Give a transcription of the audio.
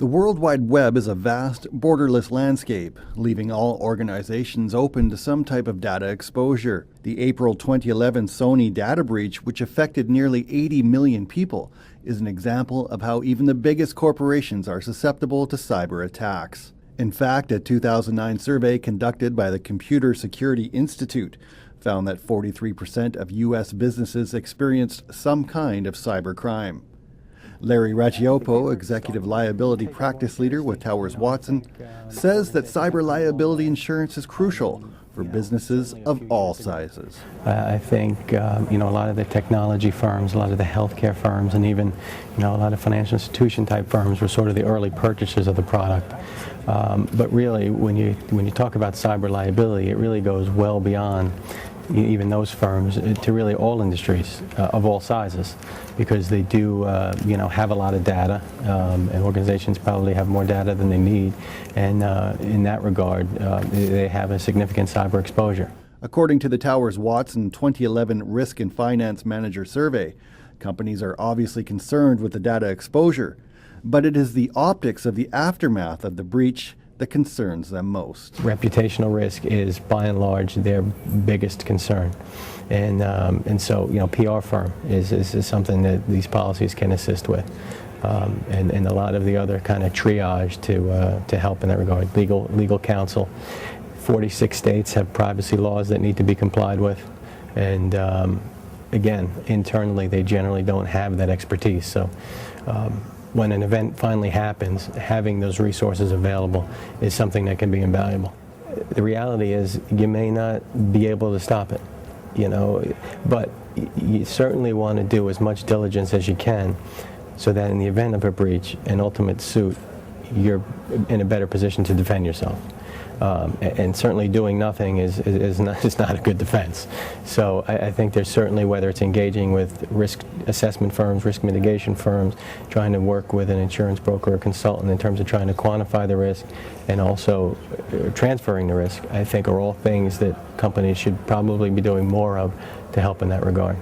The World Wide Web is a vast, borderless landscape, leaving all organizations open to some type of data exposure. The April 2011 Sony data breach, which affected nearly 80 million people, is an example of how even the biggest corporations are susceptible to cyber attacks. In fact, a 2009 survey conducted by the Computer Security Institute found that 43% of U.S. businesses experienced some kind of cybercrime. Larry Raggiopo, Executive Liability Practice Leader with Towers Watson, says that cyber liability insurance is crucial for businesses of all sizes. I think a lot of the technology firms, a lot of the healthcare firms, and even a lot of financial institution type firms were sort of the early purchasers of the product. But really, when you talk about cyber liability, it really goes well beyond even those firms to really all industries of all sizes, because they do have a lot of data, and organizations probably have more data than they need, and in that regard they have a significant cyber exposure. According to the Towers Watson 2011 Risk and Finance Manager Survey, companies are obviously concerned with the data exposure, but it is the optics of the aftermath of the breach that concerns them most. Reputational risk is, by and large, their biggest concern, and so PR firm is something that these policies can assist with, and a lot of the other kind of triage to help in that regard. Legal counsel. 46 states have privacy laws that need to be complied with, and again, internally they generally don't have that expertise. So. When an event finally happens, having those resources available is something that can be invaluable. The reality is you may not be able to stop it, but you certainly want to do as much diligence as you can so that in the event of a breach, an ultimate suit, you're in a better position to defend yourself. And certainly doing nothing is not a good defense. So I think there's certainly, whether it's engaging with risk assessment firms, risk mitigation firms, trying to work with an insurance broker or consultant in terms of trying to quantify the risk, and also transferring the risk, I think are all things that companies should probably be doing more of to help in that regard.